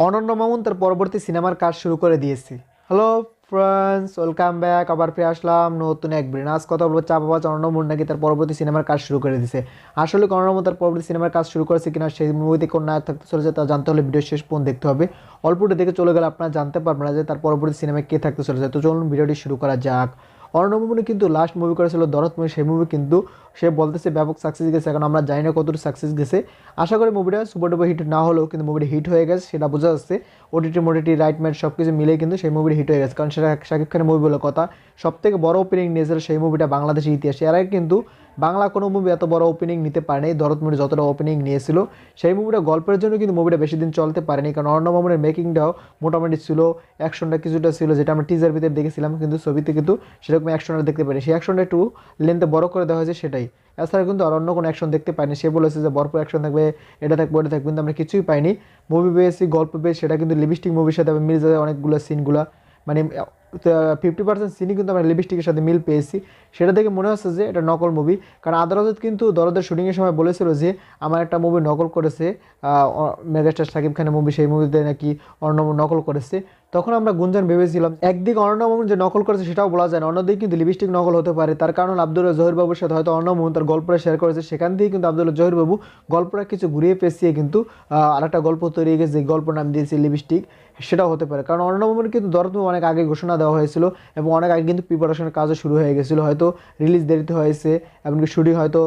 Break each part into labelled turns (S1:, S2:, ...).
S1: অনন্য মামুন তার পরবর্তী সিনেমার কাজ শুরু করে দিয়েছে। Hello friends, welcome back. আবার ফিরে আসলাম নতুন এক ব্রেন। আজ কথা বলবো চাপাবাজ অনন্য মামুন নাকি তার পরবর্তী সিনেমার কাজ শুরু করে দিয়েছে। আসলে অনন্য মামুন তার পরবর্তী সিনেমার কাজ শুরু করেছে কিনা, সেই মুভিতে কোন নায়ক থাকতে চলেছে তা জানতে হলে ভিডিও শেষ পর্যন্ত দেখতে হবে। অল্পটা দেখে চলে গেলে আপনারা জানতে পারবেন না যে তার পরবর্তী সিনেমায় কে থাকতে চলেছে। তো চলুন ভিডিওটি শুরু করা যাক। অর্ণব মুনি কিন্তু লাস্ট মুভি করেছিল দরদ মুভি, সেই মুভি কিন্তু সে বলতেছে ব্যাপক সাকসেস গেছে। এখন আমরা জানি না কতটুকু সাকসেস গেছে। আশা করি মুভিটা সুপার ডুপার হিট না হলেও কিন্তু মুভিটা হিট হয়ে গেছে, সেটা বোঝা যাচ্ছে। ওটিটি মোটিটি রাইট ম্যাট সব কিছু মিলে কিন্তু সেই মুভিটা হিট হয়ে গেছে, কারণ সেটা শাকিব খানের মুভি বলে কথা। সব থেকে বড় ওপেনিং নিয়েছিল সেই মুভিটা বাংলাদেশের ইতিহাসে। এর আগে কিন্তু বাংলা কোনো মুভি এত বড় ওপেনিং নিতে পারেনি। দরদ মুভি যতটা ওপেনিং নিয়েছিল, সেই মুভিটা গল্পের জন্য কিন্তু মুভিটা বেশি দিন চলতে পারেনি, কারণ অর্ণব মামুনের মেকিংটাও মোটামুটি ছিল। অ্যাকশনটা কিছুটা ছিল, যেটা আমরা টিজার ভিতরে দেখেছিলাম, কিন্তু ছবিতে কিন্তু সেরকম অ্যাকশনটা দেখতে পারি। সেই অ্যাকশনটা একটু লেন্থে বড় করে দেওয়া হয়েছে, সেটাই। এছাড়া কিন্তু আর অন্য কোনো অ্যাকশন দেখতে পাইনি। সে বলেছে যে ভরপুর অ্যাকশন থাকবে, এটা থাকবে, ওটা থাকবে, কিন্তু আমরা কিছুই পাইনি। মুভি পেয়েছি, গল্প পেয়েছি, সেটা কিন্তু লিপস্টিক মুভির সাথে মিল যায় অনেকগুলো সিনগুলো। মানে 50% সিনই কিন্তু আমরা লিপস্টিকের সাথে মিল পেয়েছি। সেটা দেখে মনে হচ্ছে যে এটা নকল মুভি, কারণ আদালত কিন্তু দরদের শুটিংয়ের সময় বলেছিল যে আমার একটা মুভি নকল করেছে মেগাস্টার শাকিব খানের মুভি, সেই মুভিতে নাকি অর্ণব নকল করেছে। তখন আমরা গুঞ্জন ভেবেছিলাম একদিকে অর্ণব মামুন যে নকল করেছে সেটাও বলা যায় না, অন্যদিকে কিন্তু লিপস্টিক নকল হতে পারে। তার কারণ আব্দুল্লাহ জহির বাবুর সাথে হয়তো অর্ণব মামুন তার গল্পটা শেয়ার করেছে, সেখান থেকে কিন্তু আব্দুল্লাহ জহির বাবু গল্পটা কিছু ঘুরিয়ে পেঁচিয়ে কিন্তু আরেকটা গল্প তৈরি হয়ে গেছে, যে গল্প নাম দিয়েছে লিপস্টিক। সেটাও হতে পারে, কারণ অর্ণব মামুন কিন্তু দরদ অনেক আগে ঘোষণা দেওয়া হয়েছিল এবং অনেক আগে কিন্তু প্রিপারেশনের কাজও শুরু হয়ে গেছিলো। হয়তো রিলিজ দেরিতে হয়েছে, এমনকি শুটিং হয়তো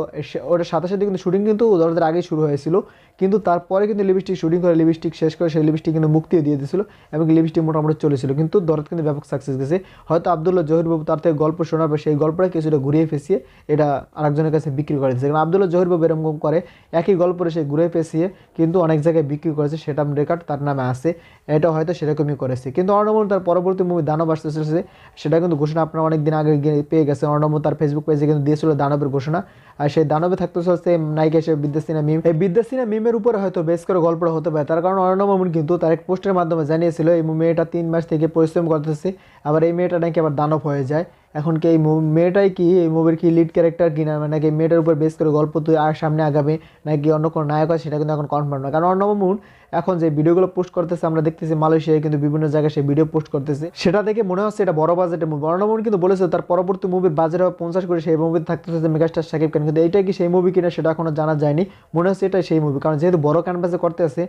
S1: ওটার সাথে সাথে কিন্তু শুটিং কিন্তু দরদের আগেই শুরু হয়েছিল, কিন্তু তারপরে কিন্তু লিপস্টিক শুটিং করে লিপস্টিক শেষ করে সেই লিপস্টিক কিন্তু মুক্তিও দিয়ে দিয়েছিল এবং লিপস্টিক মোটামুটি চলেছিল। কিন্তু দরদ কিন্তু ব্যাপক সাকসেস গেছে। হয়তো আব্দুল্লাহ জহির বাবু তার থেকে গল্প শোনাবে, সেই গল্পটা কিছুটা ঘুরিয়ে ফেঁচিয়ে এটা আরেকজনের কাছে বিক্রি করে দিয়েছে। কারণ আব্দুল্লাহ জহির বাবু এরকম করে, একই গল্পরে সে ঘুরে ফেঁচিয়ে কিন্তু অনেক জায়গায় বিক্রি করেছে, সেটা রেকর্ড তার নামে আছে। এটা হয়তো সেরকমই করেছে। কিন্তু অর্ণব তার পরবর্তী মুভি দানব আসতে চলেছে, সেটা কিন্তু ঘোষণা আপনারা অনেক দিন আগে পেয়ে গেছে। অর্ণব তার ফেসবুক পেজে কিন্তু দিয়েছিল দানবের ঘোষণা। আর সেই দানবে থাকতে চলছে নায়িকা হিসেবে বিদ্যাসিনা মিম। এই বিদ্যাসিনা মিমের উপরে হয়তো বেস করে গল্পটা হতে পারে, তার কারণ অর্ণব মামুন কিন্তু তার এক পোস্টের মাধ্যমে জানিয়েছিল এই মেয়েটা 3 মাস থেকে পরিশ্রম করতেছে, আবার এই মেয়েটা নাকি আবার দানব হয়ে যায়। এখন কি এই মেয়েটাই কি এই মুভির কি লিড ক্যারেক্টার কিনা, নাকি মেয়েটার উপর বেস করে গল্প তুই আর সামনে আগাবে, নাকি অন্য কোনো নায়ক হয়, সেটা কিন্তু এখন কনফার্ম না। কারণ অর্ণব মামুন এখন যে ভিডিওগুলো পোস্ট করতেছে আমরা দেখতেছি মালয়েশিয়ায় কিন্তু বিভিন্ন জায়গায় সেই ভিডিও পোস্ট করতেছে, সেটা দেখে মনে হচ্ছে এটা বড় বাজেটের মুভি। অর্ণব মামুন কিন্তু বলেছে তার পরবর্তী মুভির বাজেট হবে 50 কোটি, সেই মুভিতে থাকতে হচ্ছে মেগাস্টার শাকিব খান। কিন্তু এইটা কি সেই মুভি কিনা সেটা এখনো জানা যায়নি। মনে হচ্ছে এটাই সেই মুভি, কারণ যেহেতু বড় ক্যানভাসে করতে আছে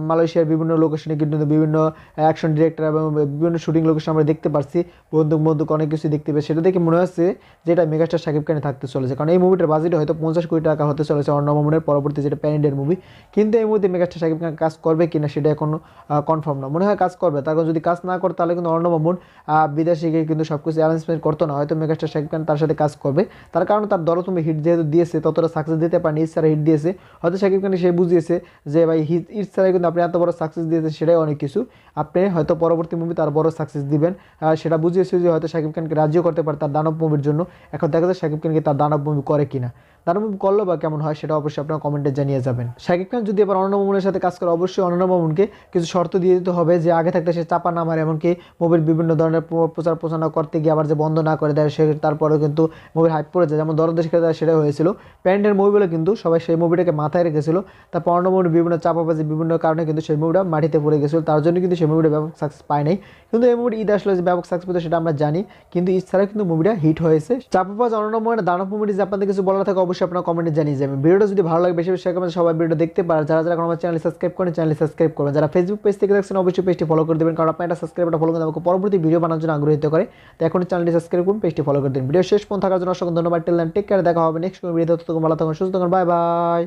S1: মালয়েশিয়ার বিভিন্ন লোকেশনে কিন্তু বিভিন্ন অ্যাকশন ডিরেক্টর এবং বিভিন্ন শুটিং লোকেশন আমরা দেখতে পাচ্ছি, বন্দুক বন্দুক অনেক কিছু দেখতে পাই। সেটা দেখে মনে হচ্ছে যে এটা মেগাস্টার শাকিব খানে থাকতে চলেছে, কারণ এই মুভিটার বাজেট হয়তো 50 কোটি টাকা হতে চলেছে অর্ণব মামুনের পরবর্তী যেটা প্যান ইন্ডিয়ার মুভি। কিন্তু এই মুভিতে মেগাস্টার শাকিব খান কাজ করবে কিনা সেটা এখনো কনফার্ম না। মনে হয় কাজ করবে, তার কারণ যদি কাজ না করে তাহলে কিন্তু অর্ণব মামুন বিদেশে গিয়ে কিন্তু সব কিছু অ্যারেঞ্জমেন্ট করতো না, হয়তো মেগাস্টার শাকিব খান তার সাথে কাজ করবে। তার কারণ তার দরদ মুভি হিট যেহেতু দিয়েছে, ততটা সাকসেস দিতে পারেনি, ইচ্ছারা হিট দিয়েছে। হয়তো শাকিব খান সে বুঝিয়েছে যে ভাই ইচ্ছারাই কিন্তু আপনি এত বড় সাকসেস দিয়েছেন, সেটাই অনেক কিছু। আপনি হয়তো পরবর্তী মুভি তার বড় সাকসেস দিবেন, সেটা বুঝিয়েছে যে হয়তো শাকিব খানকে রাজিও করতে পারে তার দানব মুভির জন্য। এখন দেখা যায় শাকিব খানকে তার দানব মুভি করে কিনা, দানব মুভি করলো বা কেমন হয় সেটা অবশ্যই আপনারা কমেন্টে জানিয়ে যাবেন। শাকিব খান যদি এবার অর্ণব মামুনের সাথে কাজ করে, অবশ্যই অর্ণব মামুনকে কিছু শর্ত দিয়ে দিতে হবে, যে আগে থাকতে সে চাপা না মারে, এমনকি মুভির বিভিন্ন ধরনের প্রচার প্রচারণা করতে গিয়ে আবার যে বন্ধ না করে দেয়, সে তারপরেও কিন্তু মুভির হাইপ পড়ে যায়, যেমন দরদের শিখে দেয় সেটাই হয়েছিল। প্যান্ডের মুভিগুলো কিন্তু সবাই সেই মুভিটাকে মাথায় রেখেছিল, তারপর অর্ণব মামুন বিভিন্ন চাপাবাজি বিভিন্ন কারণে কিন্তু সেই মুভিটা মাটিতে পড়ে গেছিল, তার জন্য কিন্তু সেই মুভিটা ব্যাপক সাকসেস পায় নাই। কিন্তু এই মুভির ঈদ আসলে যে ব্যাপক সাকসেস পেতে সেটা আমরা জানি, কিন্তু ঈদ ছাড়া কিন্তু মুভিটা হিট হয়েছে। চাপাবাজ অর্ণব মামুনের দানব মুভিটি যে আপনাদের কিছু বলার থাকে অবশ্যই আপনারা কমেন্টে জানিয়ে যাবেন। ভিডিওটা যদি ভালো লাগে বেশি বেশি কমেন্ট সবাই ভিডিও দেখতে পারে। যারা যারা আমার চ্যানেল সাবস্ক্রাইব করেন চ্যানেল সাবস্ক্রাইব করবেন, যারা ফেসবুক পেজ থেকে দেখছেন অবশ্যই পেজটি ফলো করে দেবেন, কারণ আপনার একটা সাবস্ক্রাইবটা ফলো করে আমাকে পরবর্তী ভিডিও বানানোর জন্য আগ্রহীত করে। তো এখন চ্যানেলটি সাবস্ক্রাইব করুন, পেজটি ফলো করে দিন। ভিডিও শেষ পর্যন্ত থাকার জন্য অসংখ্য ধন্যবাদ। টেক কেয়ার, দেখা হবে নেক্সট কোনো ভিডিওতে। ততক্ষণ ভালো থাকুন, সুস্থ থাকুন, বাই বাই।